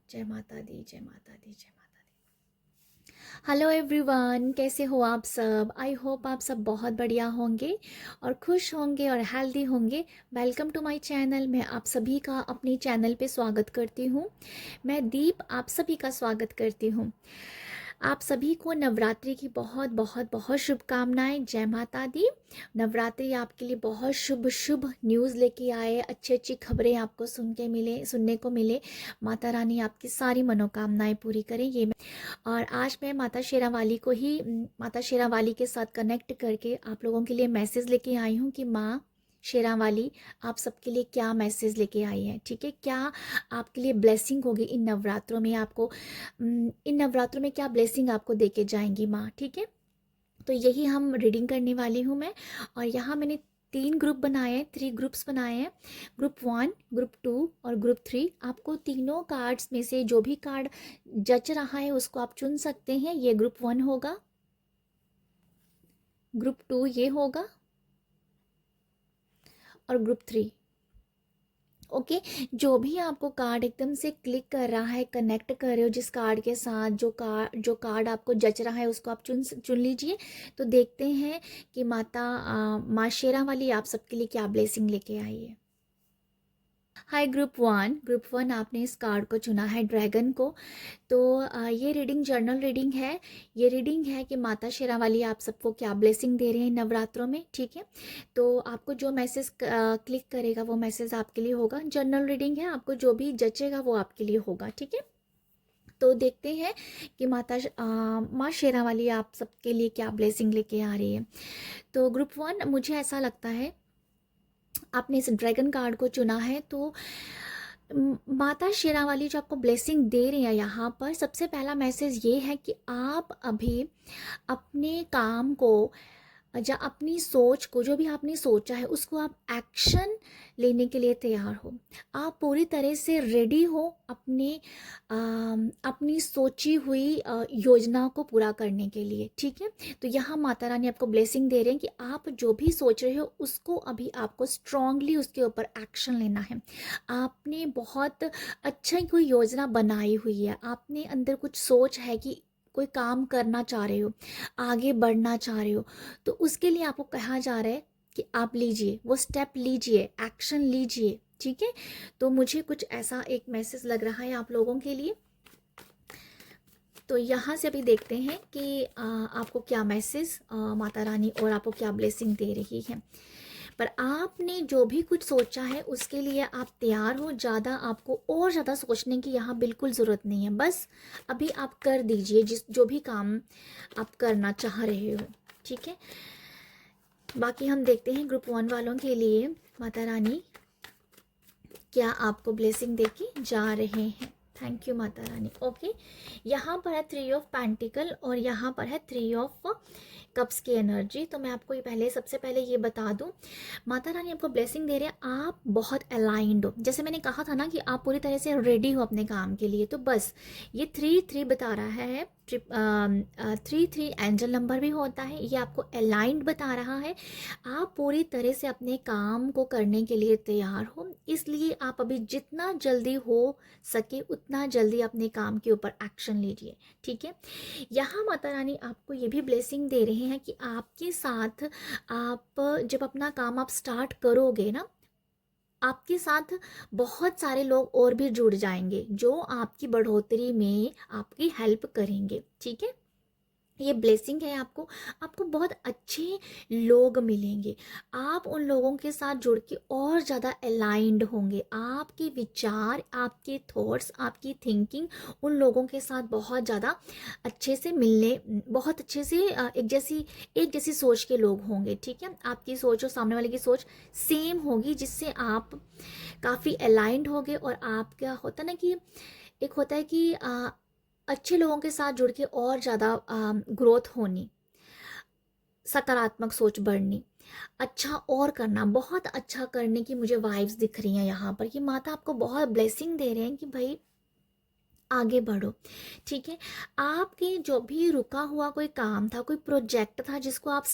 जय माता दी, जय माता दी, जय माता दी। हेलो एवरीवन, कैसे हो आप सब? आई होप आप सब बहुत बढ़िया होंगे और खुश होंगे और हेल्दी होंगे। Welcome to my channel. मैं आप सभी का अपने चैनल पे स्वागत करती हूँ। मैं दीप आप सभी का स्वागत करती हूँ। आप सभी को नवरात्रि की बहुत बहुत बहुत शुभकामनाएं। जय माता दी। नवरात्रि आपके लिए बहुत शुभ शुभ न्यूज़ लेके आए, अच्छी अच्छी खबरें आपको सुनने को मिले। माता रानी आपकी सारी मनोकामनाएं पूरी करें, और आज मैं माता शेरावाली के साथ कनेक्ट करके आप लोगों के लिए मैसेज लेके आई हूँ कि माँ शेरावाली आप सबके लिए क्या मैसेज लेके आई है। ठीक है, क्या आपके लिए ब्लेसिंग होगी इन नवरात्रों में, आपको इन नवरात्रों में क्या ब्लेसिंग आपको देके जाएंगी माँ। ठीक है, तो यही हम रीडिंग करने वाली हूँ मैं। और यहाँ मैंने 3 ग्रुप बनाए हैं, 3 ग्रुप्स बनाए हैं। ग्रुप 1, ग्रुप 2 और ग्रुप 3। आपको तीनों कार्ड्स में से जो भी कार्ड जच रहा है उसको आप चुन सकते हैं। ये ग्रुप 1 होगा, ग्रुप 2 ये होगा और ग्रुप 3। ओके, जो भी आपको कार्ड एकदम से क्लिक कर रहा है, कनेक्ट कर रहे हो जिस कार्ड के साथ, जो कार्ड आपको जच रहा है उसको आप चुन लीजिए। तो देखते हैं कि माँ शेरा वाली आप सबके लिए क्या ब्लेसिंग लेके आई है। हाय ग्रुप 1 आपने इस कार्ड को चुना है, ड्रैगन को। तो ये रीडिंग जर्नल रीडिंग है। ये रीडिंग है कि माता शेरावाली आप सबको क्या ब्लेसिंग दे रहे हैं नवरात्रों में। ठीक है, तो आपको जो मैसेज क्लिक करेगा वो मैसेज आपके लिए होगा। जर्नल रीडिंग है, आपको जो भी जचेगा वो आपके लिए होगा। ठीक है, तो देखते हैं कि माँ शेरावाली आप सबके लिए क्या ब्लेसिंग लेके आ रही है। तो ग्रुप 1, मुझे ऐसा लगता है आपने इस ड्रैगन कार्ड को चुना है, तो माता शेरावाली जो आपको ब्लेसिंग दे रही है यहाँ पर, सबसे पहला मैसेज ये है कि आप अभी अपने काम को या अपनी सोच को, जो भी आपने सोचा है उसको आप एक्शन लेने के लिए तैयार हो। आप पूरी तरह से रेडी हो अपनी सोची हुई योजना को पूरा करने के लिए। ठीक है, तो यहाँ माता रानी आपको ब्लेसिंग दे रहे हैं कि आप जो भी सोच रहे हो उसको अभी आपको स्ट्रांगली उसके ऊपर एक्शन लेना है। आपने बहुत अच्छा कोई योजना बनाई हुई है, आपने अंदर कुछ सोच है कि कोई काम करना चाह रहे हो, आगे बढ़ना चाह रहे हो, तो उसके लिए आपको कहा जा रहा है कि आप लीजिए, वो स्टेप लीजिए, एक्शन लीजिए। ठीक है, तो मुझे कुछ ऐसा एक मैसेज लग रहा है आप लोगों के लिए। तो यहाँ से अभी देखते हैं कि आपको क्या मैसेज माता रानी और आपको क्या ब्लेसिंग दे रही है। पर आपने जो भी कुछ सोचा है उसके लिए आप तैयार हो। ज़्यादा आपको और ज़्यादा सोचने की यहाँ बिल्कुल ज़रूरत नहीं है। बस अभी आप कर दीजिए जो भी काम आप करना चाह रहे हो। ठीक है, बाकी हम देखते हैं ग्रुप 1 वालों के लिए माता रानी क्या आपको ब्लेसिंग देके जा रहे हैं। Thank you Mata Rani. Okay, यहाँ पर है 3 ऑफ पेंटिकल और यहाँ पर है 3 ऑफ कप्स की एनर्जी। तो मैं आपको सबसे पहले ये बता दूं, माता रानी आपको ब्लेसिंग दे रहे हैं, आप बहुत अलाइंड हो। जैसे मैंने कहा था ना कि आप पूरी तरह से रेडी हो अपने काम के लिए, तो बस ये 3 बता रहा है। 3 एंजल नंबर भी होता है, ये आपको अलाइंड बता रहा है। आप पूरी तरह से अपने काम को करने के लिए तैयार हो, इसलिए आप अभी जितना जल्दी हो सके उतना जल्दी अपने काम के ऊपर एक्शन लीजिए। ठीक है, यहाँ माता रानी आपको ये भी ब्लेसिंग दे रहे हैं कि आपके साथ आप जब अपना काम आप स्टार्ट करोगे ना, आपके साथ बहुत सारे लोग और भी जुड़ जाएंगे जो आपकी बढ़ोतरी में आपकी हेल्प करेंगे। ठीक है, ये ब्लेसिंग है आपको। आपको बहुत अच्छे लोग मिलेंगे, आप उन लोगों के साथ जुड़ के और ज़्यादा अलाइंड होंगे। आपके विचार, आपके थॉट्स, आपकी थिंकिंग उन लोगों के साथ बहुत ज़्यादा अच्छे से बहुत अच्छे से एक जैसी सोच के लोग होंगे। ठीक है, आपकी सोच और सामने वाले की सोच सेम होगी, जिससे आप काफ़ी अलाइंड होगे। और आप क्या होता है ना कि एक होता है कि अच्छे लोगों के साथ जुड़ के और ज़्यादा ग्रोथ होनी, सकारात्मक सोच बढ़नी, अच्छा और करना, बहुत अच्छा करने की मुझे वाइब्स दिख रही हैं यहाँ पर कि माता आपको बहुत ब्लेसिंग दे रहे हैं कि भाई आगे बढ़ो। ठीक है, आपके जो भी रुका हुआ कोई काम था, कोई प्रोजेक्ट था जिसको आप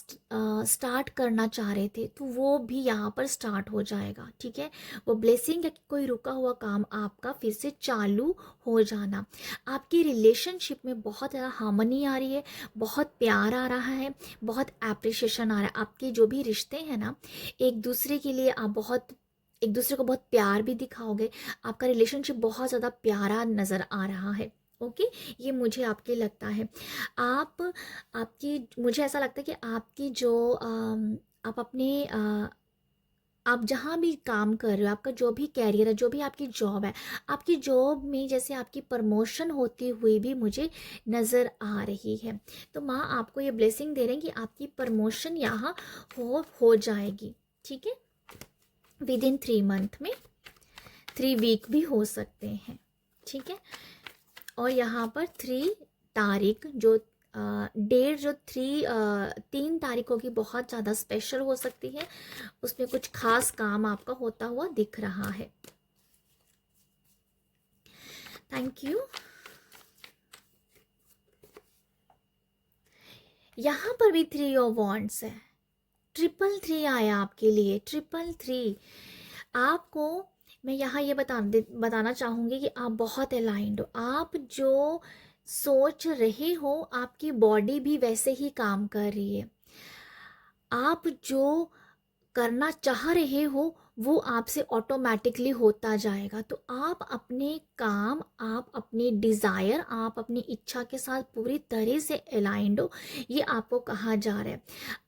स्टार्ट करना चाह रहे थे, तो वो भी यहाँ पर स्टार्ट हो जाएगा। ठीक है, वो ब्लेसिंग है कि कोई रुका हुआ काम आपका फिर से चालू हो जाना। आपकी रिलेशनशिप में बहुत ज़्यादा हार्मनी आ रही है, बहुत प्यार आ रहा है, बहुत एप्रिसिएशन आ रहा है। आपके जो भी रिश्ते हैं ना, एक दूसरे के लिए आप बहुत एक दूसरे को बहुत प्यार भी दिखाओगे। आपका रिलेशनशिप बहुत ज़्यादा प्यारा नज़र आ रहा है। ओके, ये मुझे आपके लगता है। आप आपकी मुझे ऐसा लगता है कि आपकी जो आप अपने आप जहाँ भी काम कर रहे हो, आपका जो भी कैरियर है, जो भी आपकी जॉब है, आपकी जॉब में जैसे आपकी प्रमोशन होती हुई भी मुझे नज़र आ रही है। तो माँ आपको ये ब्लेसिंग दे रहे हैं कि आपकी प्रमोशन यहाँ हो जाएगी। ठीक है, विद इन 3 मंथ में, 3 वीक भी हो सकते हैं। ठीक है, और यहाँ पर 3 तारीख जो डेट जो 3 तारीखों की बहुत ज़्यादा स्पेशल हो सकती है। उसमें कुछ खास काम आपका होता हुआ दिख रहा है। Thank you. यहाँ पर भी 3 ऑफ वॉन्ड्स है, 333 आया आपके लिए, 333। आपको मैं यहाँ ये बताना चाहूँगी कि आप बहुत अलाइंड हो। आप जो सोच रहे हो, आपकी बॉडी भी वैसे ही काम कर रही है। आप जो करना चाह रहे हो वो आपसे ऑटोमेटिकली होता जाएगा। तो आप अपने काम, आप अपनी डिज़ायर, आप अपनी इच्छा के साथ पूरी तरह से अलाइंड हो, ये आपको कहा जा रहा है।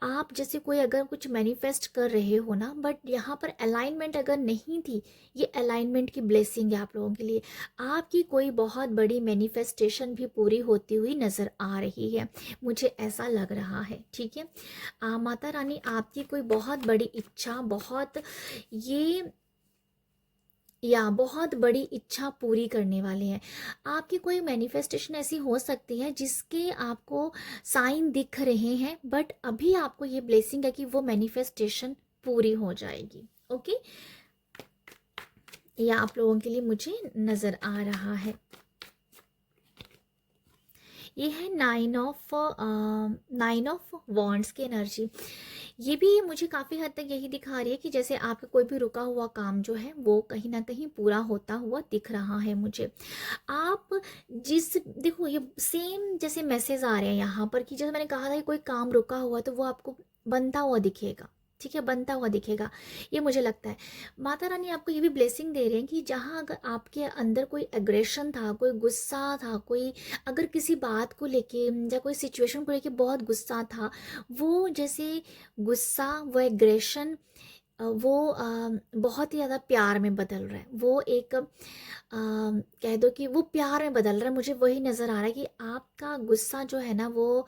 आप जैसे कोई अगर कुछ मैनिफेस्ट कर रहे हो ना, बट यहाँ पर अलाइनमेंट अगर नहीं थी, ये अलाइनमेंट की ब्लेसिंग है आप लोगों के लिए। आपकी कोई बहुत बड़ी मैनिफेस्टेशन भी पूरी होती हुई नज़र आ रही है, मुझे ऐसा लग रहा है। ठीक है, माता रानी आपकी कोई बहुत बड़ी इच्छा, बहुत बड़ी इच्छा पूरी करने वाले हैं। आपकी कोई मैनिफेस्टेशन ऐसी हो सकती है जिसके आपको साइन दिख रहे हैं, बट अभी आपको ये ब्लेसिंग है कि वो मैनिफेस्टेशन पूरी हो जाएगी। ओके, ये आप लोगों के लिए मुझे नज़र आ रहा है। ये है 9 ऑफ वॉन्ड्स की एनर्जी। ये भी मुझे काफ़ी हद तक यही दिखा रही है कि जैसे आपका कोई भी रुका हुआ काम जो है वो कहीं ना कहीं पूरा होता हुआ दिख रहा है मुझे। आप देखो, ये सेम जैसे मैसेज आ रहे हैं यहाँ पर कि जैसे मैंने कहा था कि कोई काम रुका हुआ तो वो आपको बनता हुआ दिखेगा। ठीक है, बनता हुआ दिखेगा, ये मुझे लगता है। माता रानी आपको ये भी ब्लेसिंग दे रहे हैं कि जहाँ अगर आपके अंदर कोई एग्रेशन था, कोई गुस्सा था, कोई अगर किसी बात को लेके या कोई सिचुएशन को लेके बहुत गुस्सा था, वो जैसे गुस्सा, वो एग्रेशन, वो बहुत ही ज़्यादा प्यार में बदल रहा है। वो एक कह दो कि वो प्यार में बदल रहा है। मुझे वही नज़र आ रहा है कि आपका गुस्सा जो है ना वो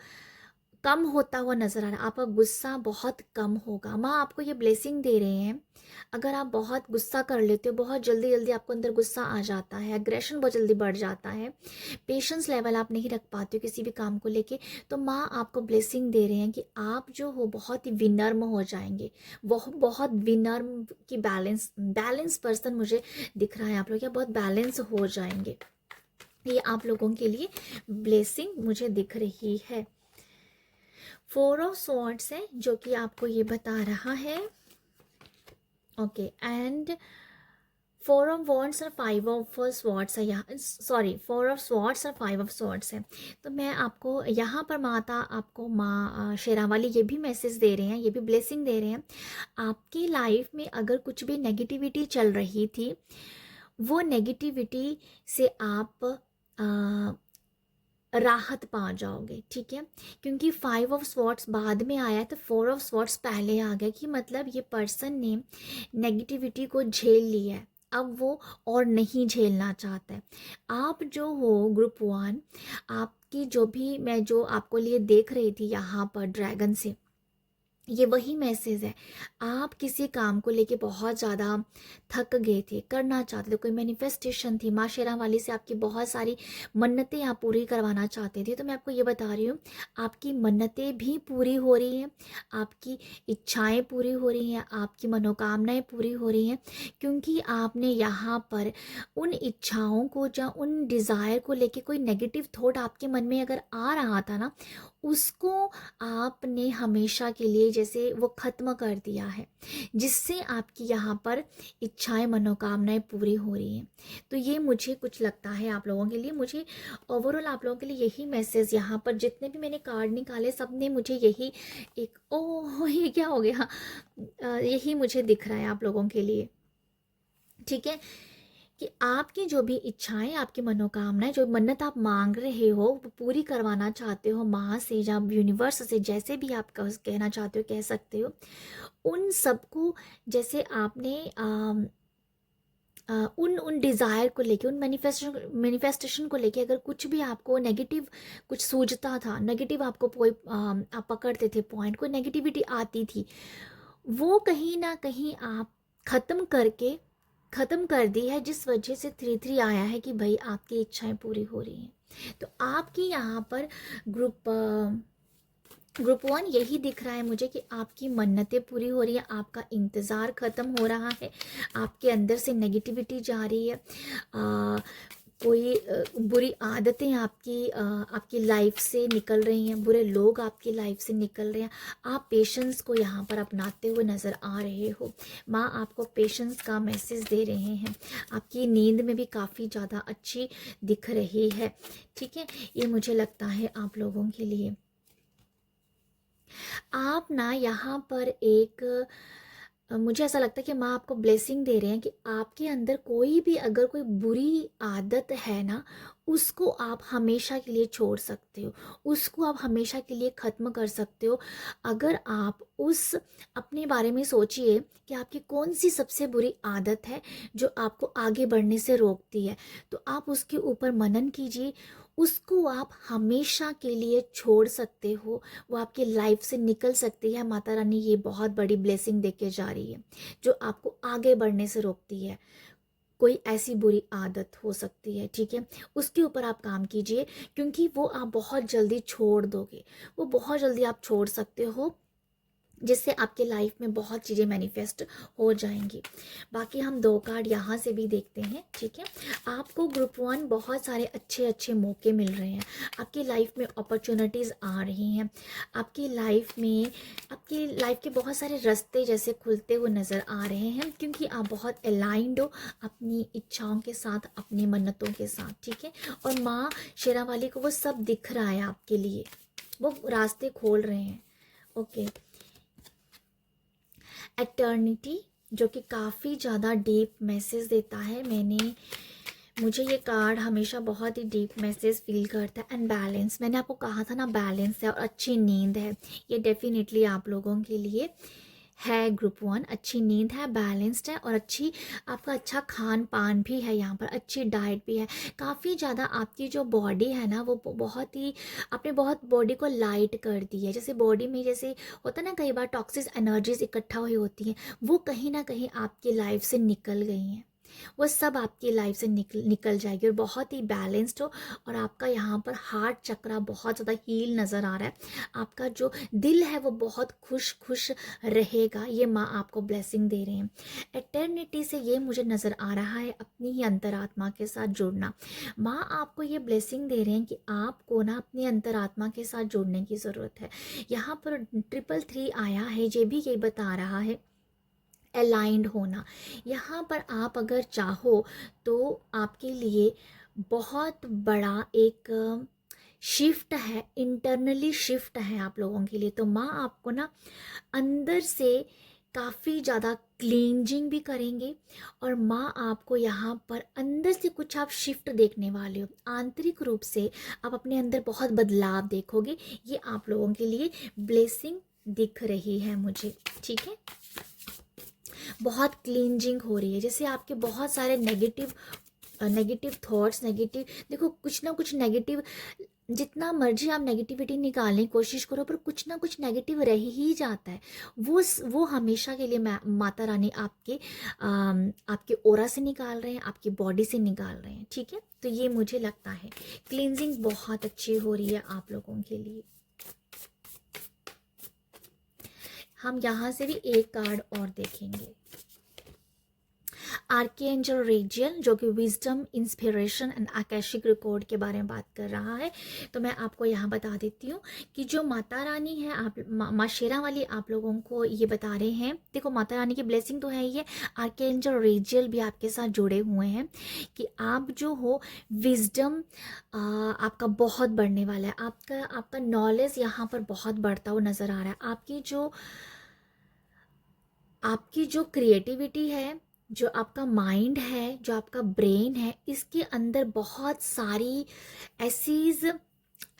कम होता हुआ नज़र आ रहा है। आपका गुस्सा बहुत कम होगा। माँ आपको ये ब्लेसिंग दे रहे हैं, अगर आप बहुत गुस्सा कर लेते हो, बहुत जल्दी जल्दी आपको अंदर गुस्सा आ जाता है, एग्रेशन बहुत जल्दी बढ़ जाता है, पेशेंस लेवल आप नहीं रख पाते हो किसी भी काम को लेके, तो माँ आपको ब्लेसिंग दे रहे हैं कि आप जो हो बहुत ही विनम्र हो जाएंगे। बहुत विनम्र की बैलेंस पर्सन मुझे दिख रहा है। आप लोग क्या बहुत बैलेंस हो जाएंगे, ये आप लोगों के लिए ब्लेसिंग मुझे दिख रही है। 4 ऑफ स्वॉर्ड्स है जो कि आपको ये बता रहा है। ओके, एंड 4 ऑफ वॉन्ड्स और 5 ऑफ स्वॉर्ड्स है यहाँ, सॉरी 4 ऑफ स्वॉर्ड्स और 5 ऑफ स्वॉर्ड्स है। तो मैं आपको यहाँ पर माता आपको माँ शेरावाली ये भी मैसेज दे रहे हैं, ये भी ब्लेसिंग दे रहे हैं। आपकी लाइफ में अगर कुछ भी नेगेटिविटी चल रही थी, वो नेगेटिविटी से आप राहत पा जाओगे। ठीक है, क्योंकि 5 ऑफ स्वॉर्ड्स बाद में आया है तो 4 ऑफ स्वॉर्ड्स पहले आ गया, कि मतलब ये पर्सन ने नेगेटिविटी को झेल लिया है, अब वो और नहीं झेलना चाहता है। आप जो हो ग्रुप 1, आपकी जो भी मैं जो आपको लिए देख रही थी यहाँ पर ड्रैगन से, ये वही मैसेज है। आप किसी काम को लेके बहुत ज़्यादा थक गए थे, करना चाहते थे, कोई मैनिफेस्टेशन थी, माँ शेरा वाली से आपकी बहुत सारी मन्नतें आप पूरी करवाना चाहते थे। तो मैं आपको ये बता रही हूँ, आपकी मन्नतें भी पूरी हो रही हैं, आपकी इच्छाएं पूरी हो रही हैं, आपकी मनोकामनाएं पूरी हो रही हैं, क्योंकि आपने यहाँ पर उन इच्छाओं को या उन डिज़ायर को लेके कोई नेगेटिव थॉट आपके मन में अगर आ रहा था ना, उसको आपने हमेशा के लिए जैसे वो ख़त्म कर दिया है, जिससे आपकी यहाँ पर इच्छाएं मनोकामनाएं पूरी हो रही हैं। तो ये मुझे कुछ लगता है आप लोगों के लिए, मुझे ओवरऑल आप लोगों के लिए यही मैसेज, यहाँ पर जितने भी मैंने कार्ड निकाले सब ने मुझे यही एक, ओह ये क्या हो गया, यही मुझे दिख रहा है आप लोगों के लिए। ठीक है, कि आपकी जो भी इच्छाएं, आपकी मनोकामनाएं, जो मन्नत आप मांग रहे हो, वो पूरी करवाना चाहते हो माँ से या यूनिवर्स से, जैसे भी आप कहना चाहते हो कह सकते हो, उन सबको जैसे आपने उन उन डिज़ायर को लेके, उन मैनिफेस्टेशन को लेके अगर कुछ भी आपको नेगेटिव कुछ सूझता था, नेगेटिव आपको कोई आप पकड़ते थे पॉइंट, कोई नेगेटिविटी आती थी, वो कहीं ना कहीं आप ख़त्म कर दी है, जिस वजह से 3-3 आया है कि भाई आपकी इच्छाएं पूरी हो रही हैं। तो आपकी यहाँ पर ग्रुप 1 यही दिख रहा है मुझे कि आपकी मन्नतें पूरी हो रही है, आपका इंतज़ार ख़त्म हो रहा है, आपके अंदर से नेगेटिविटी जा रही है, कोई बुरी आदतें आपकी लाइफ से निकल रही हैं, बुरे लोग आपकी लाइफ से निकल रहे हैं, आप पेशेंस को यहाँ पर अपनाते हुए नज़र आ रहे हो। माँ आपको पेशेंस का मैसेज दे रहे हैं, आपकी नींद में भी काफ़ी ज़्यादा अच्छी दिख रही है। ठीक है, ये मुझे लगता है आप लोगों के लिए। आप ना यहाँ पर एक मुझे ऐसा लगता है कि माँ आपको ब्लेसिंग दे रहे हैं कि आपके अंदर कोई भी अगर कोई बुरी आदत है ना, उसको आप हमेशा के लिए छोड़ सकते हो, उसको आप हमेशा के लिए ख़त्म कर सकते हो। अगर आप उस अपने बारे में सोचिए कि आपकी कौन सी सबसे बुरी आदत है जो आपको आगे बढ़ने से रोकती है, तो आप उसके ऊपर मनन कीजिए, उसको आप हमेशा के लिए छोड़ सकते हो, वो आपकी लाइफ से निकल सकती है। माता रानी ये बहुत बड़ी ब्लेसिंग देके जा रही है, जो आपको आगे बढ़ने से रोकती है। कोई ऐसी बुरी आदत हो सकती है, ठीक है, उसके ऊपर आप काम कीजिए, क्योंकि वो आप बहुत जल्दी छोड़ दोगे, वो बहुत जल्दी आप छोड़ सकते हो, जिससे आपके लाइफ में बहुत चीज़ें मैनिफेस्ट हो जाएंगी। बाकी हम 2 कार्ड यहाँ से भी देखते हैं। ठीक है, आपको ग्रुप 1 बहुत सारे अच्छे अच्छे मौके मिल रहे हैं, आपकी लाइफ में अपॉर्चुनिटीज़ आ रही हैं, आपकी लाइफ के बहुत सारे रास्ते जैसे खुलते हुए नज़र आ रहे हैं, क्योंकि आप बहुत अलाइंड हो अपनी इच्छाओं के साथ, अपनी मन्नतों के साथ। ठीक है, और माँ शेरा वाली को वो सब दिख रहा है आपके लिए, वो रास्ते खोल रहे हैं। ओके, एटर्निटी, जो कि काफ़ी ज़्यादा डीप मैसेज देता है। मुझे ये कार्ड हमेशा बहुत ही डीप मैसेज फील करता है। एंड बैलेंस, मैंने आपको कहा था ना, बैलेंस है और अच्छी नींद है, ये डेफिनेटली आप लोगों के लिए है। ग्रुप 1 अच्छी नींद है, बैलेंस्ड है, और आपका अच्छा खान पान भी है, यहाँ पर अच्छी डाइट भी है। काफ़ी ज़्यादा आपकी जो बॉडी है ना, वो बहुत ही, आपने बहुत बॉडी को लाइट कर दी है। जैसे बॉडी में जैसे होता है ना, कई बार टॉक्सिक एनर्जीज इकट्ठा हुई होती हैं, वो कहीं ना कहीं आपकी लाइफ से निकल गई हैं, वो सब आपकी लाइफ से निकल जाएगी, और बहुत ही बैलेंस्ड हो। और आपका यहाँ पर हार्ट चक्रा बहुत ज़्यादा हील नज़र आ रहा है, आपका जो दिल है वो बहुत खुश रहेगा। ये माँ आपको ब्लेसिंग दे रहे हैं। एटर्निटी से ये मुझे नज़र आ रहा है अपनी ही अंतरात्मा के साथ जुड़ना। माँ आपको ये ब्लेसिंग दे रहे हैं कि आपको ना अपनी अंतरात्मा के साथ जुड़ने की ज़रूरत है। यहाँ पर 333 आया है, ये भी यही बता रहा है, अलाइंड होना। यहाँ पर आप अगर चाहो तो आपके लिए बहुत बड़ा एक शिफ्ट है, इंटरनली शिफ्ट है आप लोगों के लिए। तो माँ आपको ना अंदर से काफ़ी ज़्यादा क्लींजिंग भी करेंगे, और माँ आपको यहाँ पर अंदर से कुछ आप शिफ्ट देखने वाले हो, आंतरिक रूप से आप अपने अंदर बहुत बदलाव देखोगे। ये आप लोगों के लिए ब्लेसिंग दिख रही है मुझे। ठीक है, बहुत क्लींजिंग हो रही है, जैसे आपके बहुत सारे नेगेटिव नेगेटिव थॉट्स, नेगेटिव, देखो कुछ ना कुछ नेगेटिव, जितना मर्जी आप नेगेटिविटी निकालने की कोशिश करो पर कुछ ना कुछ नेगेटिव रह ही जाता है। वो हमेशा के लिए माता रानी आपके ओरा से निकाल रहे हैं, आपकी बॉडी से निकाल रहे हैं, ठीक है। तो ये मुझे लगता है क्लींजिंग बहुत अच्छी हो रही है आप लोगों के लिए। हम यहाँ से भी एक कार्ड और देखेंगे, आर्कएंजल रेजियल, जो कि wisdom, inspiration and Akashic record के बारे में बात कर रहा है। तो मैं आपको यहाँ बता देती हूँ कि जो माता रानी है, आप माँ शेरा वाली आप लोगों को ये बता रहे हैं। देखो माता रानी की ब्लेसिंग तो है ही है, आर्कएंजल रेजियल भी आपके साथ जुड़े हुए हैं कि आप जो हो विजडम आपका बहुत बढ़ने वाला है, आपका नॉलेज यहाँ पर बहुत बढ़ता हुआ नज़र आ रहा है। आपकी जो क्रिएटिविटी है, जो आपका माइंड है, जो आपका ब्रेन है, इसके अंदर बहुत सारी ऐसी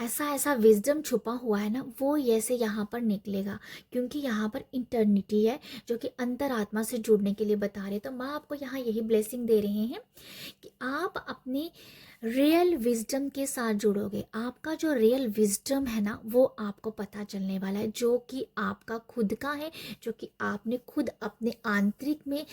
ऐसा विजडम छुपा हुआ है ना, वो ऐसे यहाँ पर निकलेगा, क्योंकि यहाँ पर इंटर्निटी है जो कि अंतरात्मा से जुड़ने के लिए बता रहे हैं। तो माँ आपको यहाँ यही ब्लेसिंग दे रहे हैं कि आप अपनी रियल विजडम के साथ जुड़ोगे। आपका जो रियल विजडम है ना, वो आपको पता चलने वाला है, जो कि आपका खुद का है, जो कि आपने खुद अपने आंतरिक में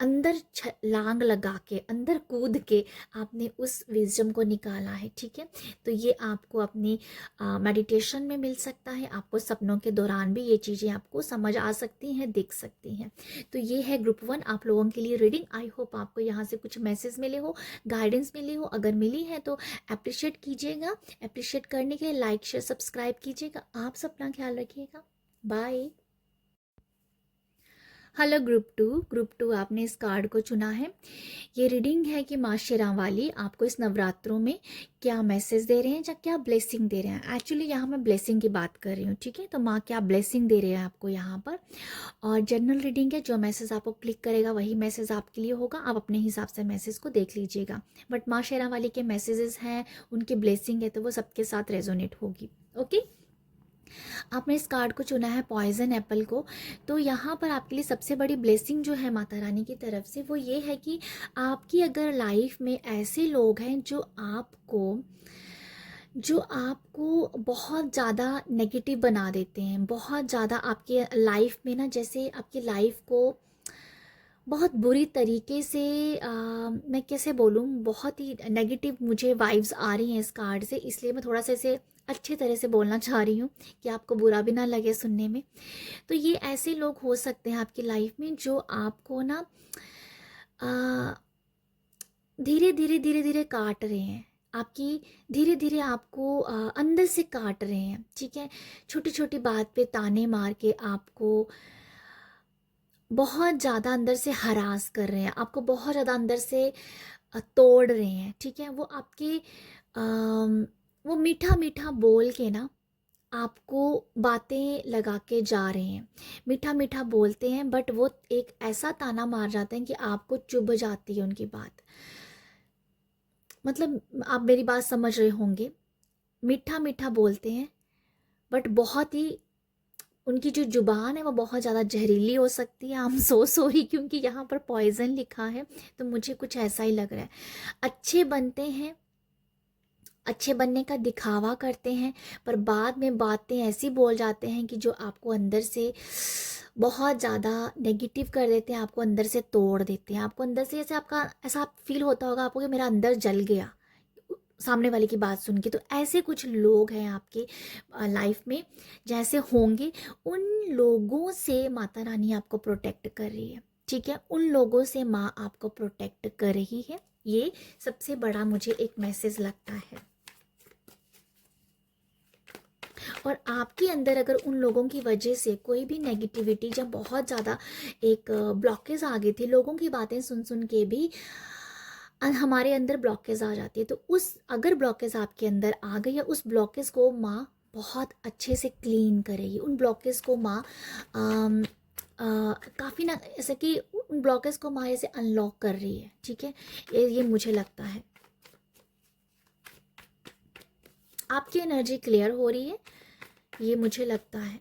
अंदर लांग लगा के, अंदर कूद के आपने उस विजडम को निकाला है, ठीक है। तो ये आपको अपनी मेडिटेशन में मिल सकता है, आपको सपनों के दौरान भी ये चीज़ें आपको समझ आ सकती हैं, दिख सकती हैं। तो ये है ग्रुप 1 आप लोगों के लिए रीडिंग। आई होप आपको यहाँ से कुछ मैसेज मिले हो, गाइडेंस मिली हो। अगर मिली है तो अप्रिशिएट कीजिएगा। अप्रिशिएट करने के लिए लाइक शेयर सब्सक्राइब कीजिएगा। आप सब अपना ख्याल रखिएगा। बाय। हेलो ग्रुप टू आपने इस कार्ड को चुना है। ये रीडिंग है कि माँ शेरा वाली आपको इस नवरात्रों में क्या मैसेज दे रहे हैं या क्या ब्लेसिंग दे रहे हैं। एक्चुअली यहाँ मैं ब्लेसिंग की बात कर रही हूँ, ठीक है। तो माँ क्या ब्लेसिंग दे रहे हैं आपको यहाँ पर। और जनरल रीडिंग है, जो मैसेज आपको क्लिक करेगा वही मैसेज आपके लिए होगा, आप अपने हिसाब से मैसेज को देख लीजिएगा। बट माँ शेरा वाली के मैसेजेस हैं, उनकी ब्लेसिंग है, तो वो सबके साथ रेजोनेट होगी। ओके, आपने इस कार्ड को चुना है पॉइजन एप्पल को। तो यहाँ पर आपके लिए सबसे बड़ी ब्लेसिंग जो है माता रानी की तरफ से वो ये है कि आपकी अगर लाइफ में ऐसे लोग हैं जो आपको बहुत ज़्यादा नेगेटिव बना देते हैं, बहुत ज़्यादा आपके लाइफ में ना, जैसे आपकी लाइफ को बहुत बुरी तरीके से मैं कैसे बोलूँ, बहुत ही नेगेटिव मुझे वाइब्स आ रही हैं इस कार्ड से, इसलिए मैं थोड़ा सा इसे अच्छे तरह से बोलना चाह रही हूँ कि आपको बुरा भी ना लगे सुनने में। तो ये ऐसे लोग हो सकते हैं आपकी लाइफ में जो आपको ना धीरे धीरे काट रहे हैं, आपकी धीरे धीरे आपको अंदर से काट रहे हैं, ठीक है। छोटी छोटी बात पे ताने मार के आपको बहुत ज़्यादा अंदर से हरास कर रहे हैं, आपको बहुत ज़्यादा अंदर से तोड़ रहे हैं, ठीक है। वो आपके वो मीठा मीठा बोल के ना आपको बातें लगा के जा रहे हैं, मीठा मीठा बोलते हैं, बट वो एक ऐसा ताना मार जाते हैं कि आपको चुभ जाती है उनकी बात। मतलब आप मेरी बात समझ रहे होंगे, मीठा मीठा बोलते हैं बट बहुत ही उनकी जो जुबान है वो बहुत ज़्यादा जहरीली हो सकती है। आई एम सो सॉरी, क्योंकि यहाँ पर पॉइजन लिखा है, तो मुझे कुछ ऐसा ही लग रहा है। अच्छे बनते हैं, अच्छे बनने का दिखावा करते हैं, पर बाद में बातें ऐसी बोल जाते हैं कि जो आपको अंदर से बहुत ज़्यादा नेगेटिव कर देते हैं, आपको अंदर से तोड़ देते हैं, आपको अंदर से ऐसे आपका ऐसा फील होता होगा आपको कि मेरा अंदर जल गया सामने वाले की बात सुन के। तो ऐसे कुछ लोग हैं आपके लाइफ में, जैसे होंगे, उन लोगों से माता रानी आपको प्रोटेक्ट कर रही है, ठीक है। उन लोगों से माँ आपको प्रोटेक्ट कर रही है, ये सबसे बड़ा मुझे एक मैसेज लगता है। और आपके अंदर अगर उन लोगों की वजह से कोई भी नेगेटिविटी, जब बहुत ज़्यादा एक ब्लॉकेज आ गई थी, लोगों की बातें सुन सुन के भी हमारे अंदर ब्लॉकेज आ जाती है, तो अगर ब्लॉकेज आपके अंदर आ गई है, उस ब्लॉकेज को माँ बहुत अच्छे से क्लीन करेगी। उन ब्लॉकेज को माँ काफ़ी ना, ऐसे कि उन ब्लॉकेज को माँ ऐसे अनलॉक कर रही है, ठीक है। ये मुझे लगता है आपकी एनर्जी क्लियर हो रही है, ये मुझे लगता है।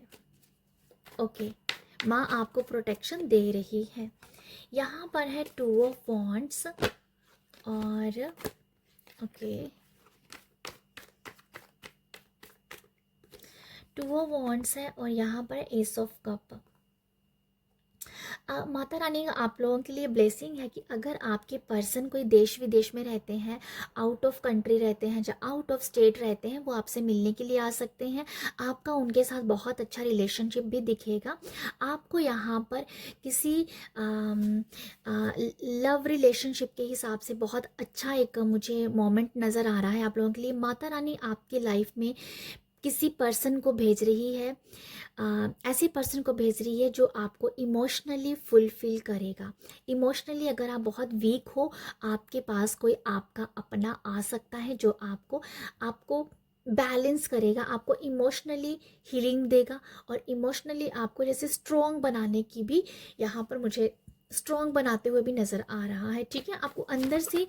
ओके, माँ आपको प्रोटेक्शन दे रही है। यहाँ पर है 2 ऑफ वॉन्ड्स और ओके 2 ऑफ वॉन्ड्स है और यहाँ पर S of cup. Mata Rani का आप लोगों के लिए ब्लेसिंग है कि अगर आपके पर्सन कोई देश विदेश में रहते हैं, आउट ऑफ कंट्री रहते हैं, या आउट ऑफ स्टेट रहते हैं, वो आपसे मिलने के लिए आ सकते हैं। आपका उनके साथ बहुत अच्छा रिलेशनशिप भी दिखेगा। आपको यहाँ पर किसी लव रिलेशनशिप के हिसाब से बहुत अच्छा एक मुझे मोमेंट नज़र आ रहा है आप लोगों के लिए। माता रानी आपकी लाइफ में किसी पर्सन को भेज रही है, ऐसे पर्सन को भेज रही है जो आपको इमोशनली फुलफिल करेगा। इमोशनली अगर आप बहुत वीक हो, आपके पास कोई आपका अपना आ सकता है जो आपको बैलेंस करेगा, आपको इमोशनली हीलिंग देगा और इमोशनली आपको जैसे स्ट्रॉन्ग बनाने की भी यहाँ पर मुझे स्ट्रॉन्ग बनाते हुए भी नज़र आ रहा है। ठीक है, आपको अंदर से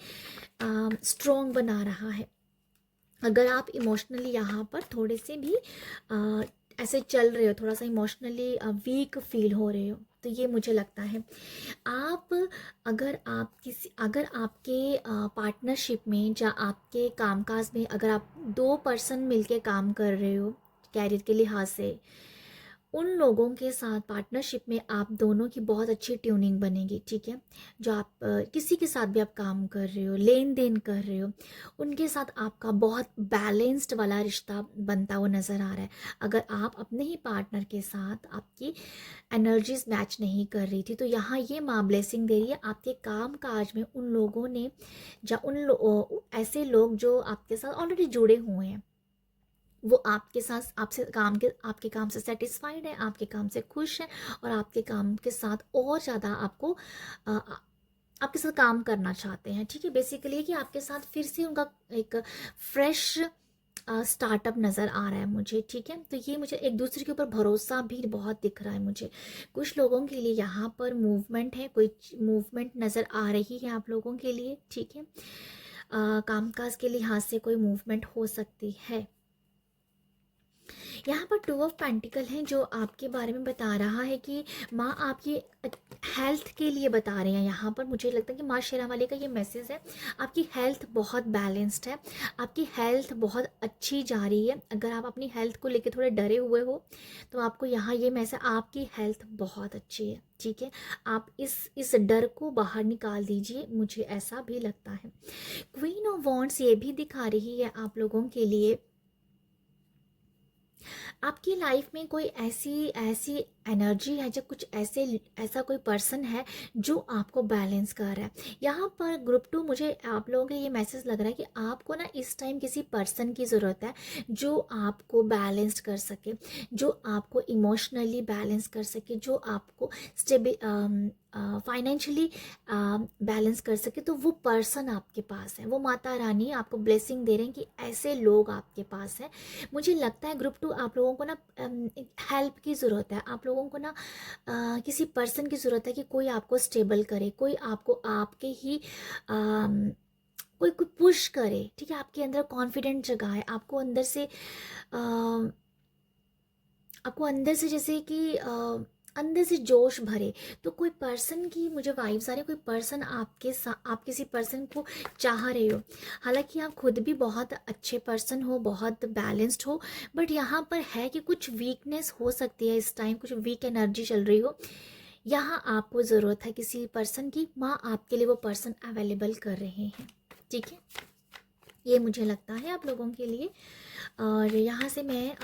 स्ट्रॉन्ग बना रहा है। अगर आप इमोशनली यहाँ पर थोड़े से भी ऐसे चल रहे हो, थोड़ा सा इमोशनली वीक फील हो रहे हो, तो ये मुझे लगता है अगर आपके पार्टनरशिप में या आपके कामकाज में अगर आप 2 पर्सन मिलके काम कर रहे हो कैरियर के लिहाज से, उन लोगों के साथ पार्टनरशिप में आप दोनों की बहुत अच्छी ट्यूनिंग बनेगी। ठीक है, जो आप किसी के साथ भी आप काम कर रहे हो, लेन देन कर रहे हो, उनके साथ आपका बहुत बैलेंस्ड वाला रिश्ता बनता हुआ नज़र आ रहा है। अगर आप अपने ही पार्टनर के साथ आपकी एनर्जीज मैच नहीं कर रही थी, तो यहाँ ये माँ ब्लेसिंग दे रही है आपके काम काज में उन लोगों ने या ऐसे लोग जो आपके साथ ऑलरेडी जुड़े हुए हैं, वो आपके साथ आपके काम से सेटिस्फाइड है, आपके काम से खुश है और आपके काम के साथ और ज़्यादा आपके साथ काम करना चाहते हैं। ठीक है, बेसिकली कि आपके साथ फिर से उनका एक फ्रेश स्टार्टअप नज़र आ रहा है मुझे। ठीक है, तो ये मुझे एक दूसरे के ऊपर भरोसा भी बहुत दिख रहा है मुझे। कुछ लोगों के लिए यहाँ पर मूवमेंट है, कोई मूवमेंट नज़र आ रही है आप लोगों के लिए। ठीक है, कामकाज के लिहाज से कोई मूवमेंट हो सकती है। यहाँ पर 2 ऑफ पेंटिकल हैं जो आपके बारे में बता रहा है कि माँ आपकी हेल्थ के लिए बता रहे हैं। यहाँ पर मुझे लगता है कि माँ शेरावाली का ये मैसेज है, आपकी हेल्थ बहुत बैलेंस्ड है, आपकी हेल्थ बहुत अच्छी जा रही है। अगर आप अपनी हेल्थ को लेकर थोड़े डरे हुए हो तो आपको यहाँ ये मैसेज, आपकी हेल्थ बहुत अच्छी है। ठीक है, आप इस डर को बाहर निकाल दीजिए, मुझे ऐसा भी लगता है। क्वीन ऑफ वॉन्ड्स ये भी दिखा रही है आप लोगों के लिए आपकी लाइफ में कोई ऐसी ऐसी एनर्जी है, जब कुछ ऐसा कोई पर्सन है जो आपको बैलेंस कर रहा है। यहाँ पर ग्रुप 2 मुझे आप लोगों के ये मैसेज लग रहा है कि आपको ना इस टाइम किसी पर्सन की ज़रूरत है जो आपको बैलेंस कर सके, जो आपको इमोशनली बैलेंस कर सके, जो आपको फाइनेंशियली बैलेंस कर सके। तो वो पर्सन आपके पास है, वो माता रानी आपको ब्लेसिंग दे रहे हैं कि ऐसे लोग आपके पास हैं। मुझे लगता है ग्रुप 2 आप लोगों को ना हेल्प की ज़रूरत है, आप लोगों को ना किसी पर्सन की ज़रूरत है कि कोई आपको स्टेबल करे, कोई आपको आपके ही कोई पुश करे। ठीक है, आपके अंदर कॉन्फिडेंट जगाए, आपको अंदर से जैसे कि अंदर से जोश भरे। तो कोई पर्सन की मुझे वाइब्स आ रही है, कोई पर्सन आप किसी पर्सन को चाह रहे हो। हालांकि आप खुद भी बहुत अच्छे पर्सन हो, बहुत बैलेंस्ड हो, बट यहाँ पर है कि कुछ वीकनेस हो सकती है, इस टाइम कुछ वीक एनर्जी चल रही हो। यहाँ आपको ज़रूरत है किसी पर्सन की, माँ आपके लिए वो पर्सन अवेलेबल कर रहे हैं। ठीक है, ये मुझे लगता है आप लोगों के लिए। और यहाँ से मैं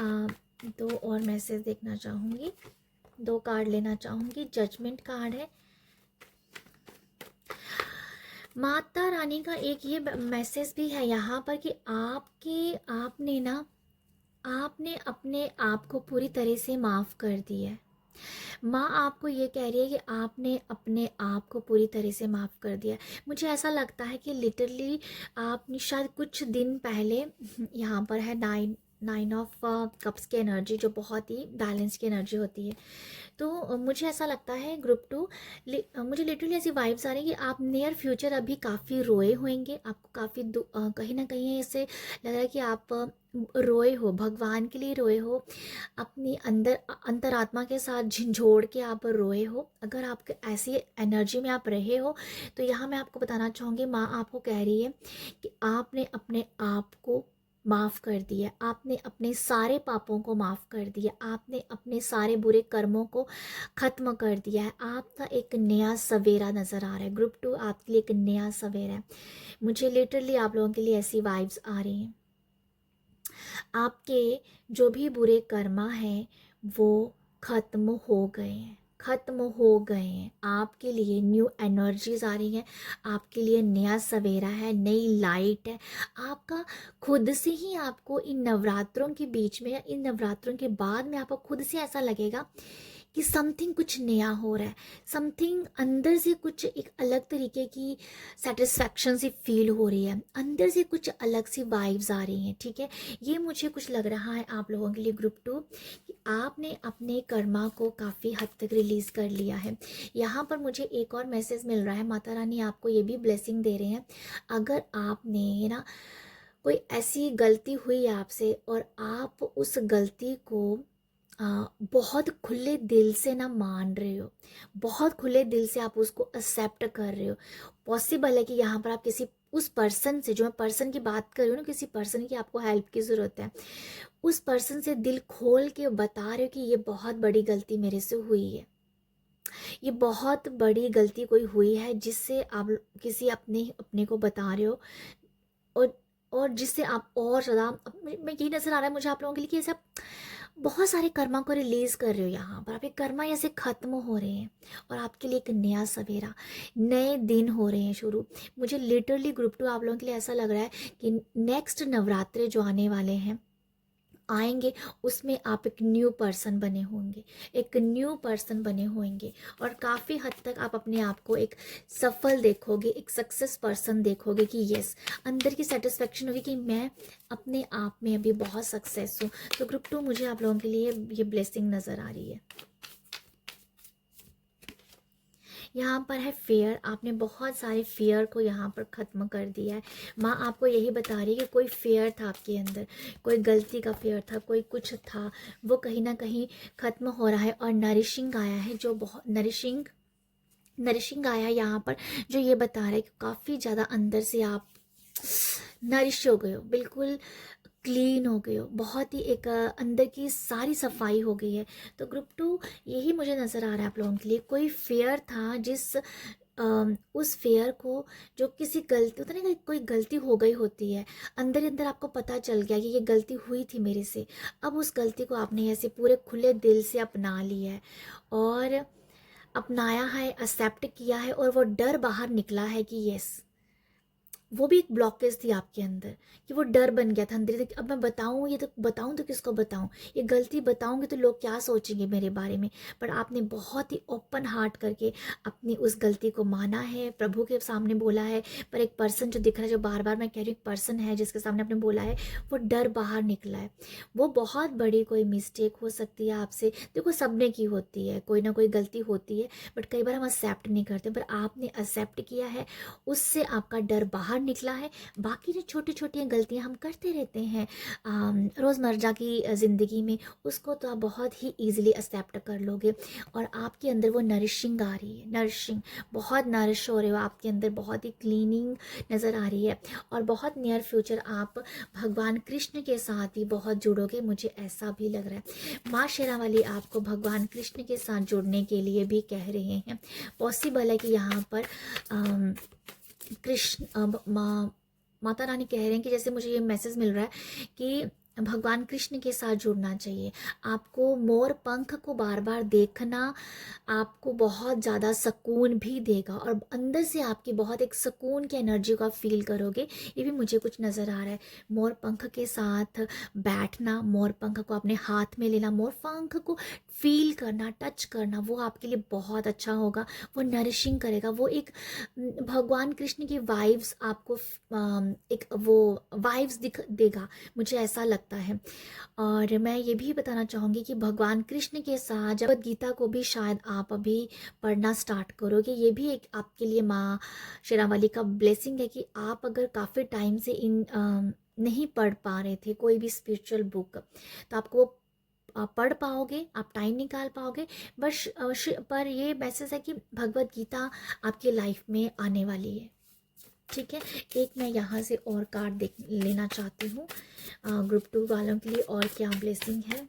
2 और मैसेज देखना चाहूँगी, 2 कार्ड लेना चाहूँगी। जजमेंट कार्ड है, माता रानी का एक ये मैसेज भी है यहाँ पर कि आपने अपने आप को पूरी तरह से माफ़ कर दिया है। माँ आपको ये कह रही है कि आपने अपने आप को पूरी तरह से माफ़ कर दिया। मुझे ऐसा लगता है कि लिटरली आपने शायद कुछ दिन पहले यहाँ पर है 9 ऑफ कप्स की एनर्जी जो बहुत ही बैलेंस की एनर्जी होती है। तो मुझे ऐसा लगता है ग्रुप टू, मुझे लिटरली ऐसी वाइब्स आ रही है कि आप नियर फ्यूचर अभी काफ़ी रोए होंगे, आपको काफ़ी कहीं ना कहीं ऐसे लग रहा है कि आप रोए हो, भगवान के लिए रोए हो, अपनी अंतरात्मा के साथ झंझोड़ के आप रोए हो। अगर आप ऐसी एनर्जी में आप रहे हो तो यहाँ मैं आपको बताना चाहूँगी, माँ आपको कह रही है कि आपने अपने आप को माफ़ कर दिया, आपने अपने सारे पापों को माफ़ कर दिया, आपने अपने सारे बुरे कर्मों को ख़त्म कर दिया है। आपका एक नया सवेरा नज़र आ रहा है। ग्रुप टू आपके लिए एक नया सवेरा है। मुझे लिटरली आप लोगों के लिए ऐसी वाइब्स आ रही हैं। आपके जो भी बुरे कर्मा हैं वो ख़त्म हो गए हैं, ख़त्म हो गए हैं। आपके लिए न्यू एनर्जीज आ रही हैं, आपके लिए नया सवेरा है, नई लाइट है। आपका खुद से ही आपको इन नवरात्रों के बीच में या इन नवरात्रों के बाद में आपको खुद से ऐसा लगेगा कि समथिंग कुछ नया हो रहा है, समथिंग अंदर से कुछ एक अलग तरीके की सेटिस्फैक्शन सी फील हो रही है, अंदर से कुछ अलग सी वाइब्स आ रही हैं। ठीक है, ये मुझे कुछ लग रहा है आप लोगों के लिए ग्रुप टू कि आपने अपने कर्मा को काफ़ी हद तक रिलीज़ कर लिया है। यहाँ पर मुझे एक और मैसेज मिल रहा है, माता रानी आपको ये भी ब्लेसिंग दे रहे हैं। अगर आपने ना कोई ऐसी गलती हुई आपसे और आप उस गलती को बहुत खुले दिल से ना मान रहे हो, बहुत खुले दिल से आप उसको एक्सेप्ट कर रहे हो, पॉसिबल है कि यहाँ पर आप किसी उस पर्सन से, जो मैं पर्सन की बात कर रही हूँ ना, किसी पर्सन की आपको हेल्प की ज़रूरत है, उस पर्सन से दिल खोल के बता रहे हो कि ये बहुत बड़ी गलती मेरे से हुई है, ये बहुत बड़ी गलती कोई हुई है जिससे आप किसी अपने अपने को बता रहे हो, और जिससे आप और ज़्यादा मैं यही नज़र आ रहा है मुझे आप लोगों के लिए कि ऐसा बहुत सारे कर्मा को रिलीज़ कर रहे हो। यहाँ पर आपके कर्मा ऐसे ख़त्म हो रहे हैं और आपके लिए एक नया सवेरा, नए दिन हो रहे हैं शुरू। मुझे लिटरली ग्रुप टू आप लोगों के लिए ऐसा लग रहा है कि नेक्स्ट नवरात्रे जो आने वाले हैं आएंगे, उसमें आप एक न्यू पर्सन बने होंगे, एक न्यू पर्सन बने होंगे, और काफ़ी हद तक आप अपने आप को एक सफल देखोगे, एक सक्सेस पर्सन देखोगे कि यस, अंदर की सेटिस्फेक्शन होगी कि मैं अपने आप में अभी बहुत सक्सेस हूँ। तो ग्रुप टू मुझे आप लोगों के लिए ये ब्लेसिंग नज़र आ रही है। यहाँ पर है फेयर, आपने बहुत सारे फेयर को यहाँ पर ख़त्म कर दिया है। माँ आपको यही बता रही है कि कोई फेयर था आपके अंदर, कोई गलती का फेयर था, कोई कुछ था, वो कहीं ना कहीं ख़त्म हो रहा है। और नरिशिंग आया है, जो बहुत नरिशिंग नरिशिंग आया है यहाँ पर, जो ये बता रहा है कि काफ़ी ज़्यादा अंदर से आप नरिश हो गए हो, बिल्कुल क्लीन हो गए हो, बहुत ही एक अंदर की सारी सफाई हो गई है। तो ग्रुप टू यही मुझे नज़र आ रहा है आप लोगों के लिए, कोई फेयर था जिस उस फेयर को, जो किसी गलती होता है ना, कोई गलती हो गई होती है, अंदर ही अंदर आपको पता चल गया कि ये गलती हुई थी मेरे से। अब उस गलती को आपने ऐसे पूरे खुले दिल से अपना लिया है, और अपनाया है, एक्सेप्ट किया है, और वो डर बाहर निकला है कि यस, वो भी एक ब्लॉकेज थी आपके अंदर, कि वो डर बन गया था अंदर से कि अब मैं बताऊं, ये तो बताऊं तो किसको बताऊं, ये गलती बताऊंगी तो लोग क्या सोचेंगे मेरे बारे में। पर आपने बहुत ही ओपन हार्ट करके अपनी उस गलती को माना है, प्रभु के सामने बोला है। पर एक पर्सन जो दिख रहा है, जो बार बार मैं कह रही हूँ एक पर्सन है जिसके सामने आपने बोला है, वो डर बाहर निकला है। वो बहुत बड़ी कोई मिस्टेक हो सकती है आपसे, देखो सबने की होती है, कोई ना कोई गलती होती है, बट कई बार हम एक्सेप्ट नहीं करते, पर आपने एक्सेप्ट किया है, उससे आपका डर बाहर निकला है। बाकी जो छोटी छोटी गलतियां हम करते रहते हैं रोज़मर्रा की ज़िंदगी में, उसको तो आप बहुत ही ईजिली एक्सेप्ट कर लोगे, और आपके अंदर वो नरिशिंग आ रही है, नरिशिंग, बहुत नरिश हो रहे हो आपके अंदर, बहुत ही क्लीनिंग नज़र आ रही है, और बहुत नियर फ्यूचर आप भगवान कृष्ण के साथ भी बहुत जुड़ोगे, मुझे ऐसा भी लग रहा है। माँ शेरावाली आपको भगवान कृष्ण के साथ जुड़ने के लिए भी कह रहे हैं। पॉसिबल है कि यहाँ पर कृष्ण माता रानी कह रहे हैं कि जैसे मुझे ये मैसेज मिल रहा है कि भगवान कृष्ण के साथ जुड़ना चाहिए आपको। मोर पंख को बार बार देखना आपको बहुत ज़्यादा सुकून भी देगा, और अंदर से आपकी बहुत एक सुकून की एनर्जी को आप फील करोगे, ये भी मुझे कुछ नज़र आ रहा है। मोर पंख के साथ बैठना, मोर पंख को अपने हाथ में लेना, मोर पंख को फील करना, टच करना, वो आपके लिए बहुत अच्छा होगा, वो नरिशिंग करेगा, वो एक भगवान कृष्ण की वाइब्स आपको एक वो वाइब्स दिख देगा, मुझे ऐसा लगता लगता है। और मैं ये भी बताना चाहूँगी कि भगवान कृष्ण के साथ भगवद गीता को भी शायद आप अभी पढ़ना स्टार्ट करोगे। ये भी एक आपके लिए माँ शेरावाली का ब्लेसिंग है कि आप अगर काफ़ी टाइम से नहीं पढ़ पा रहे थे कोई भी स्पिरिचुअल बुक, तो आपको वो आप पढ़ पाओगे, आप टाइम निकाल पाओगे। बस पर ये मैसेज है कि भगवद गीता आपकी लाइफ में आने वाली है। ठीक है, एक मैं यहाँ से और कार्ड देख लेना चाहती हूँ ग्रुप 2 वालों के लिए, और क्या ब्लेसिंग है।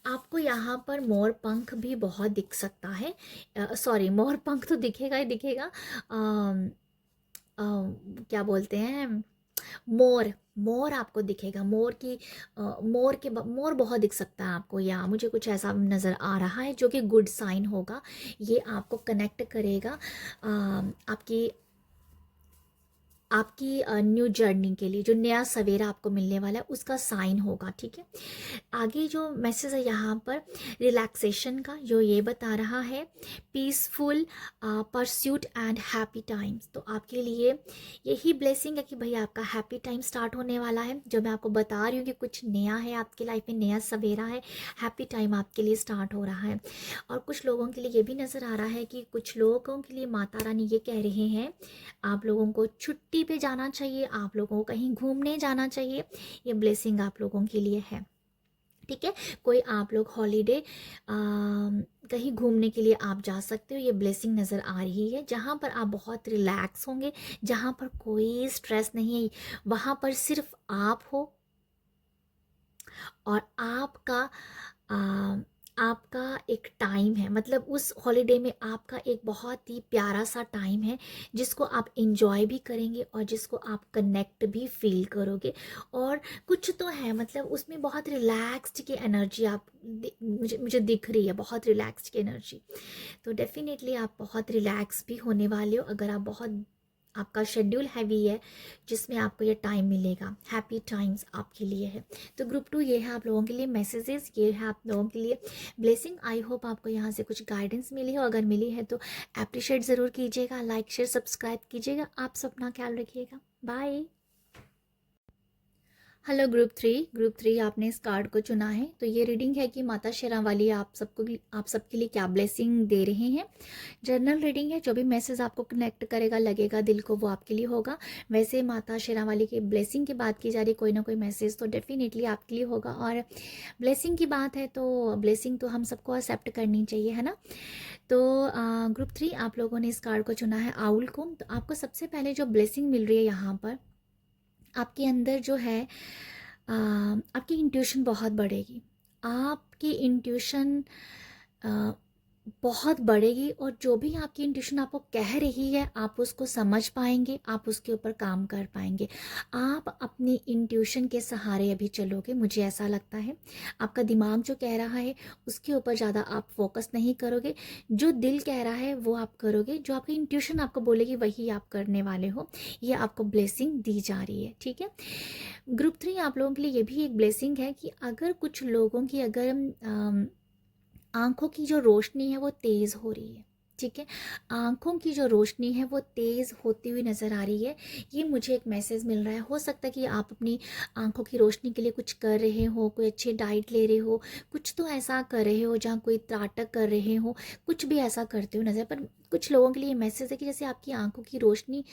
आपको यहाँ पर मोर पंख भी बहुत दिख सकता है। सॉरी, मोर पंख तो दिखेगा ही दिखेगा। क्या बोलते हैं, मोर, मोर आपको दिखेगा। मोर बहुत दिख सकता है आपको, या मुझे कुछ ऐसा नज़र आ रहा है जो कि गुड साइन होगा। ये आपको कनेक्ट करेगा आपकी न्यू जर्नी के लिए, जो नया सवेरा आपको मिलने वाला है उसका साइन होगा। ठीक है, आगे जो मैसेज है यहाँ पर रिलैक्सेशन का, जो ये बता रहा है peaceful pursuit and happy times. तो आपके लिए यही ब्लेसिंग है कि भाई आपका हैप्पी टाइम स्टार्ट होने वाला है। जो मैं आपको बता रही हूँ कि कुछ नया है आपकी लाइफ में, नया सवेरा है, हैप्पी टाइम आपके लिए स्टार्ट हो रहा है। और कुछ लोगों के लिए ये भी नज़र आ रहा है कि कुछ लोगों के लिए माता रानी ये कह रहे हैं आप लोगों को छुट्टी पे जाना चाहिए, आप लोगों को कहीं घूमने जाना चाहिए। ये ब्लेसिंग आप लोगों के लिए है। ठीक है, कोई आप लोग हॉलीडे कहीं घूमने के लिए आप जा सकते हो। ये ब्लेसिंग नज़र आ रही है, जहाँ पर आप बहुत रिलैक्स होंगे, जहाँ पर कोई स्ट्रेस नहीं है, वहाँ पर सिर्फ आप हो और आपका एक टाइम है। मतलब उस हॉलीडे में आपका एक बहुत ही प्यारा सा टाइम है जिसको आप इंजॉय भी करेंगे और जिसको आप कनेक्ट भी फील करोगे। और कुछ तो है, मतलब उसमें बहुत रिलैक्स्ड की एनर्जी आप मुझे दिख रही है, बहुत रिलैक्स्ड की एनर्जी। तो डेफिनेटली आप बहुत रिलैक्स भी होने वाले हो अगर आप बहुत, आपका शेड्यूल हैवी है जिसमें आपको ये टाइम मिलेगा। हैप्पी टाइम्स आपके लिए है। तो ग्रुप 2 ये है आप लोगों के लिए मैसेजेस, ये है आप लोगों के लिए ब्लेसिंग। आई होप आपको यहाँ से कुछ गाइडेंस मिली हो, अगर मिली है तो अप्रिशिएट ज़रूर कीजिएगा, लाइक शेयर सब्सक्राइब कीजिएगा। आप सब अपना ख्याल रखिएगा, बाय। हेलो ग्रुप थ्री आपने इस कार्ड को चुना है। तो ये रीडिंग है कि माता शेरावाली आप सबके लिए क्या ब्लेसिंग दे रहे हैं। जर्नल रीडिंग है, जो भी मैसेज आपको कनेक्ट करेगा, लगेगा दिल को, वो आपके लिए होगा। वैसे माता शेरावाली की ब्लेसिंग की बात की जा रही, कोई ना कोई मैसेज तो डेफिनेटली आपके लिए होगा। और ब्लेसिंग की बात है तो ब्लेसिंग तो हम सबको एक्सेप्ट करनी चाहिए, है ना। तो ग्रुप 3 आप लोगों ने इस कार्ड को चुना है आउल को। तो आपको सबसे पहले जो ब्लेसिंग मिल रही है यहाँ पर, आपके अंदर जो है आपकी इंट्यूशन बहुत बढ़ेगी। आपकी इंट्यूशन बहुत बढ़ेगी और जो भी आपकी इंट्यूशन आपको कह रही है आप उसको समझ पाएंगे, आप उसके ऊपर काम कर पाएंगे। आप अपनी इंट्यूशन के सहारे अभी चलोगे, मुझे ऐसा लगता है। आपका दिमाग जो कह रहा है उसके ऊपर ज़्यादा आप फोकस नहीं करोगे, जो दिल कह रहा है वो आप करोगे, जो आपकी इंट्यूशन आपको बोलेगी वही आप करने वाले हो। ये आपको ब्लेसिंग दी जा रही है। ठीक है, ग्रुप 3 आप लोगों के लिए ये भी एक ब्लेसिंग है कि अगर कुछ लोगों की अगर आँखों की जो रोशनी है वो तेज़ हो रही है। ठीक है, आँखों की जो रोशनी है वो तेज़ होती हुई नज़र आ रही है। ये मुझे एक मैसेज मिल रहा है। हो सकता है कि आप अपनी आँखों की रोशनी के लिए कुछ कर रहे हो, कोई अच्छी डाइट ले रहे हो, कुछ तो ऐसा कर रहे हो, जहाँ कोई त्राटक कर रहे हो, कुछ भी ऐसा करते हो नज़र। पर कुछ लोगों के लिए मैसेज है कि जैसे आपकी आँखों की रोशनी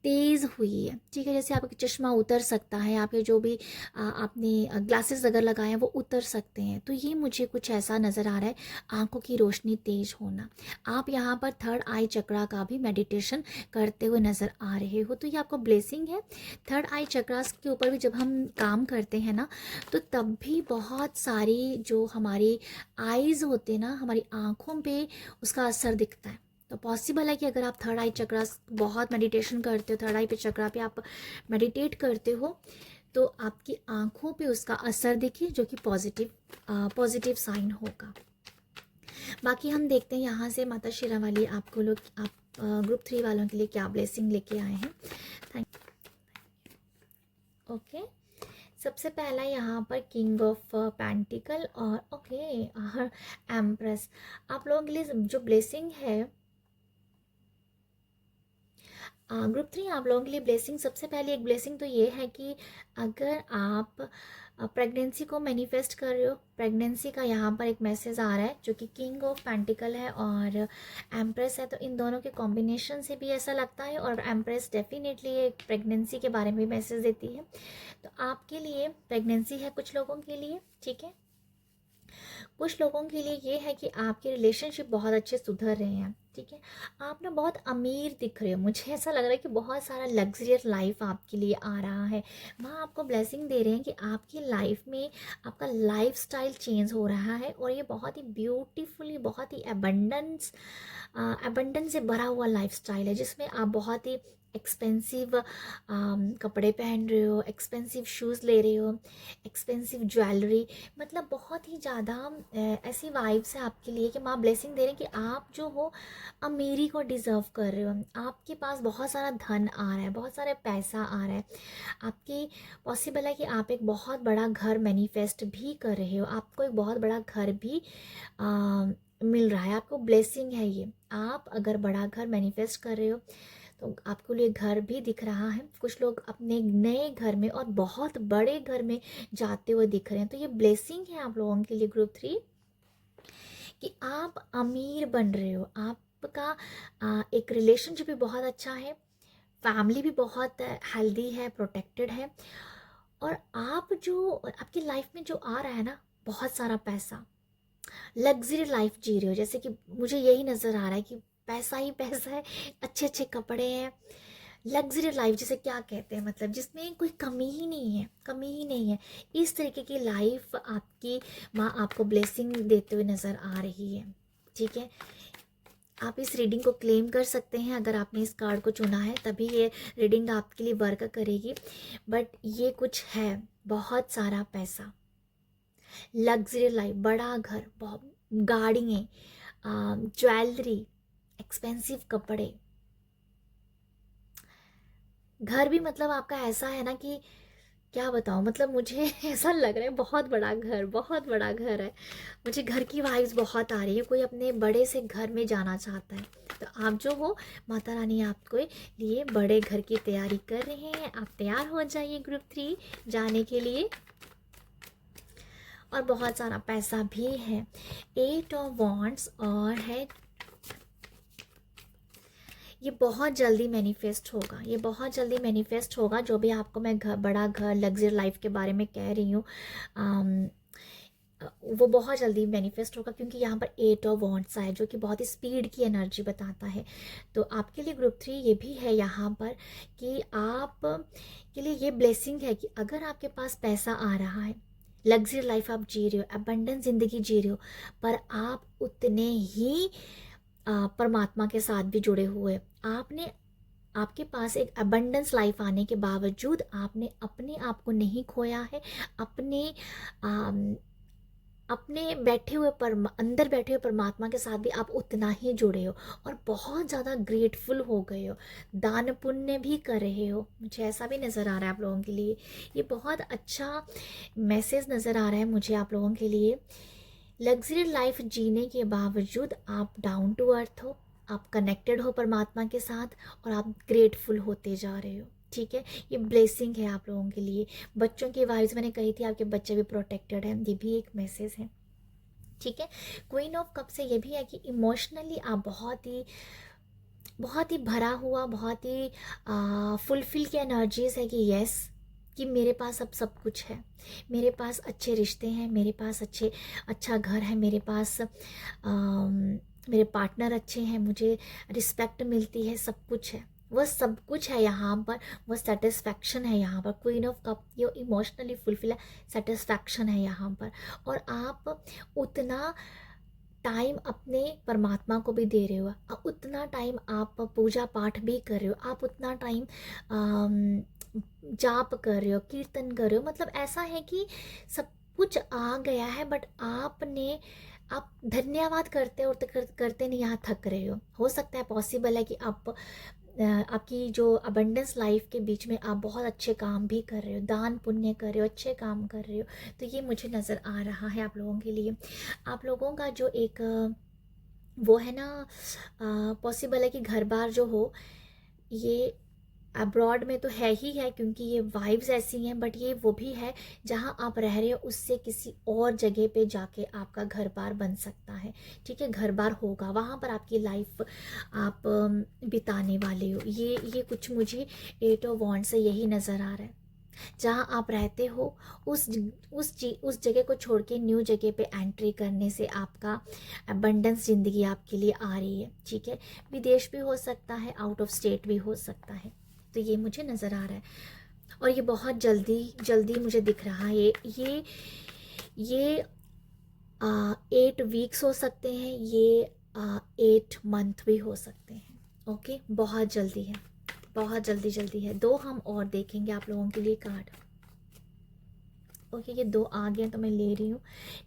तेज़ हुई है। ठीक है, जैसे आपका चश्मा उतर सकता है, आपके जो भी आपने ग्लासेस अगर लगाए हैं वो उतर सकते हैं। तो ये मुझे कुछ ऐसा नज़र आ रहा है, आंखों की रोशनी तेज होना। आप यहाँ पर थर्ड आई चक्रा का भी मेडिटेशन करते हुए नज़र आ रहे हो, तो ये आपको ब्लेसिंग है। थर्ड आई चक्रास के ऊपर भी जब हम काम करते हैं ना, तो तब भी बहुत सारी जो हमारी आईज़ होते हैं ना, हमारी आँखों पे उसका असर दिखता है। तो पॉसिबल है कि अगर आप थर्ड आई चक्रा बहुत मेडिटेशन करते हो, थर्ड आई पे चक्रा पे आप मेडिटेट करते हो, तो आपकी आंखों पे उसका असर दिखे, जो कि पॉजिटिव साइन होगा। बाकी हम देखते हैं यहाँ से माता शेरावाली आपको लोग आप ग्रुप 3 वालों के लिए क्या ब्लेसिंग लेके आए हैं। थैंक ओके, सबसे पहला यहाँ पर किंग ऑफ पेंटिकल और ओके और एम्प्रेस। आप लोगों के लिए जो ब्लेसिंग है, ग्रुप 3 आप लोगों के लिए ब्लेसिंग, सबसे पहले एक ब्लेसिंग तो ये है कि अगर आप प्रेगनेंसी को मैनिफेस्ट कर रहे हो, प्रेगनेंसी का यहाँ पर एक मैसेज आ रहा है जो कि किंग ऑफ पेंटिकल है और एम्प्रेस है, तो इन दोनों के कॉम्बिनेशन से भी ऐसा लगता है। और एम्प्रेस डेफिनेटली एक प्रेगनेंसी के बारे में मैसेज देती है, तो आपके लिए प्रेगनेंसी है कुछ लोगों के लिए, ठीक है। कुछ लोगों के लिए ये है कि आपके रिलेशनशिप बहुत अच्छे सुधर रहे हैं, ठीक है। आप ना बहुत अमीर दिख रहे हो, मुझे ऐसा लग रहा है कि बहुत सारा लग्जरियस लाइफ आपके लिए आ रहा है। माँ आपको ब्लेसिंग दे रहे हैं कि आपकी लाइफ में आपका लाइफ स्टाइल चेंज हो रहा है और ये बहुत ही ब्यूटीफुली, बहुत ही एबंडेंस से भरा हुआ लाइफ स्टाइल है, जिसमें आप बहुत ही एक्सपेंसिव कपड़े पहन रहे हो, एक्सपेंसिव शूज़ ले रहे हो, एक्सपेंसिव ज्वेलरी, मतलब बहुत ही ज़्यादा ऐसी वाइब्स है आपके लिए कि माँ ब्लेसिंग दे रहे हैं कि आप जो हो अमीरी को डिज़र्व कर रहे हो। आपके पास बहुत सारा धन आ रहा है, बहुत सारा पैसा आ रहा है, आपकी पॉसिबल है कि आप एक बहुत बड़ा घर मैनिफेस्ट भी कर रहे हो, आपको एक बहुत बड़ा घर भी मिल रहा है, आपको ब्लेसिंग है ये। आप अगर बड़ा घर मैनिफेस्ट कर रहे हो तो आपको लिए घर भी दिख रहा है। कुछ लोग अपने नए घर में और बहुत बड़े घर में जाते हुए दिख रहे हैं, तो ये ब्लेसिंग है आप लोगों के लिए ग्रुप 3 कि आप अमीर बन रहे हो। आपका एक रिलेशनशिप भी बहुत अच्छा है, फैमिली भी बहुत हेल्दी है, प्रोटेक्टेड है, और आप जो आपकी लाइफ में जो आ रहा है ना बहुत सारा पैसा, लग्जरी लाइफ जी रहे हो, जैसे कि मुझे यही नज़र आ रहा है कि पैसा ही पैसा है, अच्छे अच्छे कपड़े हैं, लग्जरी लाइफ जिसे क्या कहते हैं, मतलब जिसमें कोई कमी ही नहीं है, कमी ही नहीं है। इस तरीके की लाइफ आपकी माँ आपको ब्लेसिंग देते हुए नज़र आ रही है, ठीक है। आप इस रीडिंग को क्लेम कर सकते हैं, अगर आपने इस कार्ड को चुना है तभी ये रीडिंग आपके लिए वर्क करेगी। बट ये कुछ है, बहुत सारा पैसा, लग्जरी लाइफ, बड़ा घर, बहुत गाड़ियाँ, ज्वेलरी, एक्सपेंसिव कपड़े, घर भी, मतलब आपका ऐसा है ना कि क्या बताऊँ, मतलब मुझे ऐसा लग रहा है बहुत बड़ा घर, बहुत बड़ा घर है, मुझे घर की वाइब्स बहुत आ रही है, कोई अपने बड़े से घर में जाना चाहता है। तो आप जो हो, माता रानी आपको लिए बड़े घर की तैयारी कर रहे हैं, आप तैयार हो जाइए ग्रुप 3 जाने के लिए। और बहुत सारा पैसा भी है, 8 ऑफ वॉन्ड्स, और है ये बहुत जल्दी मैनिफेस्ट होगा, ये बहुत जल्दी मैनिफेस्ट होगा। जो भी आपको मैं घर, बड़ा घर, लग्जरी लाइफ के बारे में कह रही हूँ, वो बहुत जल्दी मैनिफेस्ट होगा, क्योंकि यहाँ पर 8 ऑफ वॉन्ड्स है जो कि बहुत ही स्पीड की एनर्जी बताता है। तो आपके लिए ग्रुप 3 ये भी है यहाँ पर कि आप के लिए ये ब्लेसिंग है कि अगर आपके पास पैसा आ रहा है, लग्जरी लाइफ आप जी रहे हो, अबंडेंस ज़िंदगी जी रहे हो, पर आप उतने ही परमात्मा के साथ भी जुड़े हुए, आपने आपके पास एक अबंडेंस लाइफ आने के बावजूद आपने अपने आप को नहीं खोया है, अपने आम, अपने बैठे हुए अंदर बैठे हुए परमात्मा के साथ भी आप उतना ही जुड़े हो और बहुत ज़्यादा ग्रेटफुल हो गए हो, दान पुण्य भी कर रहे हो। मुझे ऐसा भी नज़र आ रहा है आप लोगों के लिए, ये बहुत अच्छा मैसेज नज़र आ रहा है मुझे आप लोगों के लिए। लग्जरी लाइफ जीने के बावजूद आप डाउन टू अर्थ हो, आप कनेक्टेड हो परमात्मा के साथ और आप ग्रेटफुल होते जा रहे हो, ठीक है। ये ब्लेसिंग है आप लोगों के लिए। बच्चों की वाइब्स मैंने कही थी, आपके बच्चे भी प्रोटेक्टेड हैं, ये भी एक मैसेज है, ठीक है। क्वीन ऑफ कप से ये भी है कि इमोशनली आप बहुत ही भरा हुआ, बहुत ही फुलफिल की एनर्जीज है कि यस, कि मेरे पास अब सब कुछ है, मेरे पास अच्छे रिश्ते हैं, मेरे पास अच्छा घर है, मेरे पास मेरे पार्टनर अच्छे हैं, मुझे रिस्पेक्ट मिलती है, सब कुछ है, वह सब कुछ है यहाँ पर, वह सेटिस्फैक्शन है यहाँ पर। क्वीन ऑफ कप ये इमोशनली फुलफिल है, सेटिस्फैक्शन है यहाँ पर। और आप उतना टाइम अपने परमात्मा को भी दे रहे हो, उतना टाइम आप पूजा पाठ भी कर रहे हो, आप उतना टाइम जाप कर रहे हो, कीर्तन कर रहे हो, मतलब ऐसा है कि सब कुछ आ गया है, बट आप धन्यवाद करते और करते नहीं, यहाँ थक रहे हो सकता है, पॉसिबल है कि आपकी जो अबंडेंस लाइफ के बीच में आप बहुत अच्छे काम भी कर रहे हो, दान पुण्य कर रहे हो, अच्छे काम कर रहे हो, तो ये मुझे नज़र आ रहा है आप लोगों के लिए। आप लोगों का जो एक वो है ना, पॉसिबल है कि घर बार जो हो, ये अब्रॉड में तो है ही है, क्योंकि ये वाइब्स ऐसी हैं, बट ये वो भी है जहाँ आप रह रहे हो उससे किसी और जगह पे जाके आपका घर बार बन सकता है। ठीक है, घर बार होगा, वहाँ पर आपकी लाइफ आप बिताने वाले हो। ये कुछ मुझे 8 ऑफ वांड्स से यही नज़र आ रहा है। जहाँ आप रहते हो उस जगह को छोड़ के न्यू जगह पे एंट्री करने से आपका अबंडेंस ज़िंदगी आपके लिए आ रही है। ठीक है, विदेश भी हो सकता है, आउट ऑफ स्टेट भी हो सकता है, तो ये मुझे नज़र आ रहा है। और ये बहुत जल्दी जल्दी मुझे दिख रहा है। ये 8 वीक्स हो सकते हैं, ये 8 मंथ भी हो सकते हैं। ओके, बहुत जल्दी है, बहुत जल्दी जल्दी है। 2 हम और देखेंगे आप लोगों के लिए कार्ड। ओके, ये 2 आ गए तो मैं ले रही हूँ।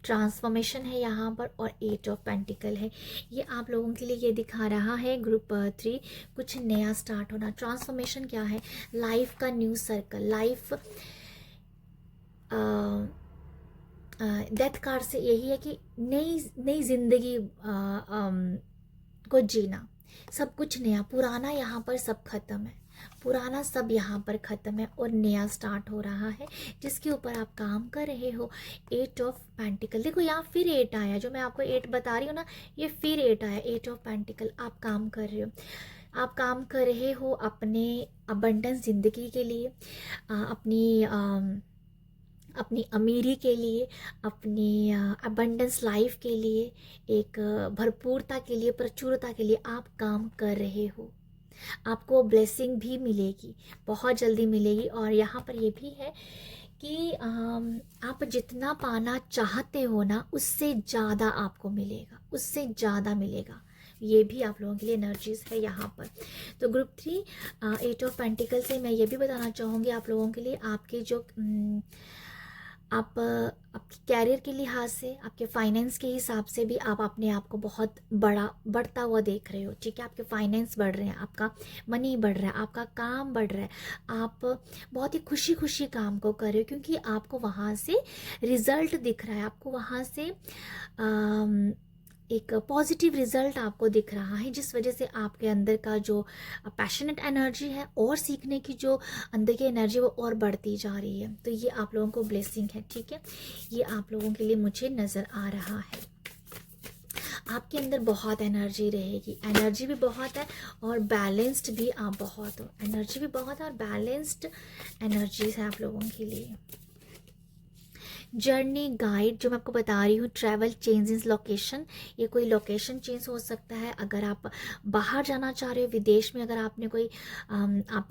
ट्रांसफॉर्मेशन है यहाँ पर और 8 ऑफ पेंटिकल है। ये आप लोगों के लिए ये दिखा रहा है ग्रुप 3, कुछ नया स्टार्ट होना। ट्रांसफॉर्मेशन क्या है? लाइफ का new circle, life death card से यही है कि नई नई जिंदगी को जीना, सब कुछ नया। पुराना यहाँ पर सब खत्म है, पुराना सब यहाँ पर ख़त्म है और नया स्टार्ट हो रहा है जिसके ऊपर आप काम कर रहे हो। 8 ऑफ पेंटिकल, देखो यहाँ फिर 8 आया, जो मैं आपको 8 बता रही हूँ ना, ये फिर 8 आया। 8 ऑफ पेंटिकल, आप काम कर रहे हो, आप काम कर रहे हो अपने अबंडेंस ज़िंदगी के लिए, अपनी अमीरी के लिए, अपनी अबंडेंस लाइफ के लिए, एक भरपूरता के लिए, प्रचुरता के लिए आप काम कर रहे हो। आपको ब्लेसिंग भी मिलेगी, बहुत जल्दी मिलेगी। और यहाँ पर ये भी है कि आप जितना पाना चाहते हो ना, उससे ज़्यादा आपको मिलेगा, उससे ज़्यादा मिलेगा। ये भी आप लोगों के लिए एनर्जीज है यहाँ पर। तो ग्रुप 3 8 ऑफ पेंटिकल से मैं ये भी बताना चाहूँगी आप लोगों के लिए, आपके जो आप आपके कैरियर के लिहाज से, आपके फाइनेंस के हिसाब से भी आप अपने आप को बहुत बढ़ता हुआ देख रहे हो। ठीक है, आपके फाइनेंस बढ़ रहे हैं, आपका मनी बढ़ रहा है, आपका काम बढ़ रहा है, आप बहुत ही खुशी खुशी काम को कर रहे हो, क्योंकि आपको वहाँ से रिजल्ट दिख रहा है, आपको वहाँ से एक पॉजिटिव रिजल्ट आपको दिख रहा है, जिस वजह से आपके अंदर का जो पैशनेट एनर्जी है और सीखने की जो अंदर की एनर्जी वो और बढ़ती जा रही है। तो ये आप लोगों को ब्लेसिंग है। ठीक है, ये आप लोगों के लिए मुझे नज़र आ रहा है। आपके अंदर बहुत एनर्जी रहेगी, एनर्जी भी बहुत है और बैलेंस्ड भी आप बहुत हो। एनर्जी भी बहुत है और बैलेंस्ड एनर्जीज है आप लोगों के लिए। जर्नी गाइड जो मैं आपको बता रही हूँ, ट्रैवल चेंजेस लोकेशन, ये कोई लोकेशन चेंज हो सकता है। अगर आप बाहर जाना चाह रहे हो, विदेश में अगर आपने कोई आप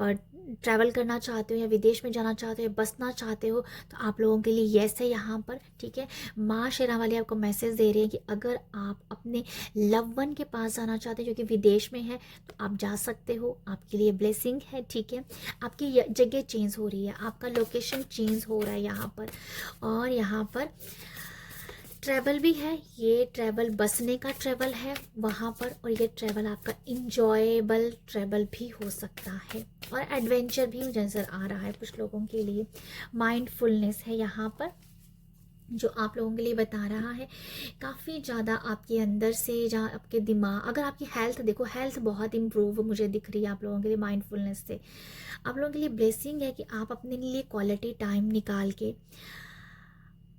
ट्रैवल करना चाहते हो या विदेश में जाना चाहते हो, बसना चाहते हो, तो आप लोगों के लिए यस है यहाँ पर। ठीक है, माँ शेरा वाली आपको मैसेज दे रही है कि अगर आप अपने लव वन के पास जाना चाहते हो जो कि विदेश में है, तो आप जा सकते हो, आपके लिए ब्लेसिंग है। ठीक है, आपकी जगह चेंज हो रही है, आपका लोकेशन चेंज हो रहा है यहाँ पर। और यहाँ पर ट्रैवल भी है, ये ट्रैवल बसने का ट्रैवल है वहाँ पर, और ये ट्रैवल आपका इंजॉयबल ट्रैवल भी हो सकता है और एडवेंचर भी नज़र आ रहा है कुछ लोगों के लिए। माइंडफुलनेस है यहाँ पर जो आप लोगों के लिए बता रहा है। काफ़ी ज़्यादा आपके अंदर से, जहाँ आपके दिमाग, अगर आपकी हेल्थ देखो, हेल्थ बहुत इम्प्रूव मुझे दिख रही है आप लोगों के लिए माइंडफुलनेस से। आप लोगों के लिए ब्लेसिंग है कि आप अपने लिए क्वालिटी टाइम निकाल के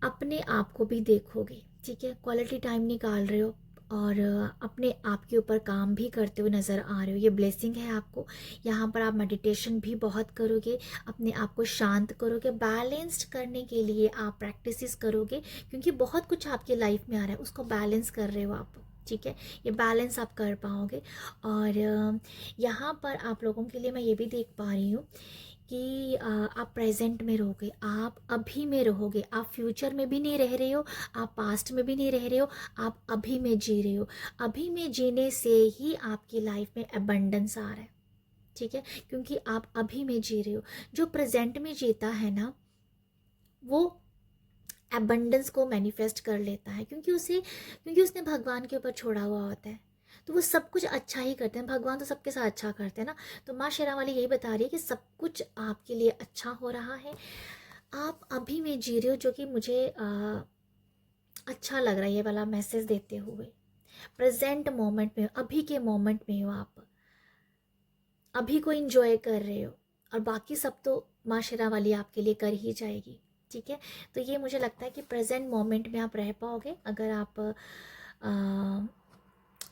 अपने आप को भी देखोगे। ठीक है, क्वालिटी टाइम निकाल रहे हो और अपने आप के ऊपर काम भी करते हुए नज़र आ रहे हो, ये ब्लेसिंग है आपको। यहाँ पर आप मेडिटेशन भी बहुत करोगे, अपने आप को शांत करोगे, बैलेंस्ड करने के लिए आप प्रैक्टिसेस करोगे, क्योंकि बहुत कुछ आपकी लाइफ में आ रहा है, उसको बैलेंस कर रहे हो आप। ठीक है, ये बैलेंस आप कर पाओगे। और यहाँ पर आप लोगों के लिए मैं ये भी देख पा रही हूँ कि आप प्रेजेंट में रहोगे, आप अभी में रहोगे, आप फ्यूचर में भी नहीं रह रहे हो, आप पास्ट में भी नहीं रह रहे हो, आप अभी में जी रहे हो। अभी में जीने से ही आपकी लाइफ में अबंडेंस आ रहा है। ठीक है, क्योंकि आप अभी में जी रहे हो। जो प्रेजेंट में जीता है ना, वो अबंडेंस को मैनिफेस्ट कर लेता है, क्योंकि उसने भगवान के ऊपर छोड़ा हुआ होता है, तो वो सब कुछ अच्छा ही करते हैं। भगवान तो सबके साथ अच्छा करते हैं ना। तो माँ शेरा वाली यही बता रही है कि सब कुछ आपके लिए अच्छा हो रहा है, आप अभी में जी रहे हो, जो कि मुझे अच्छा लग रहा है ये वाला मैसेज देते हुए। प्रेजेंट मोमेंट में, अभी के मोमेंट में हो आप, अभी को इंजॉय कर रहे हो। और बाकी सब तो माँ शेरा वाली आपके लिए कर ही जाएगी। ठीक है, तो ये मुझे लगता है कि प्रेजेंट मोमेंट में आप रह पाओगे अगर आप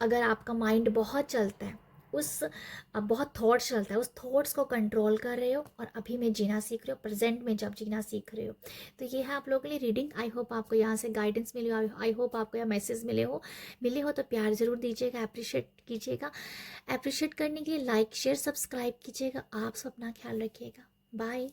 अगर आपका माइंड बहुत चलता है उस बहुत थॉट्स चलता है, उस थॉट्स को कंट्रोल कर रहे हो और अभी में जीना सीख रहे हो, प्रेजेंट में जब जीना सीख रहे हो। तो ये है आप लोगों के लिए रीडिंग। आई होप आपको यहाँ से गाइडेंस मिले हो, आई होप आपको यहाँ मैसेज मिले हो तो प्यार ज़रूर दीजिएगा, अप्रिशिएट कीजिएगा। अप्रिशिएट करने के लिए लाइक शेयर सब्सक्राइब कीजिएगा। आप सब अपना ख्याल रखिएगा। बाय।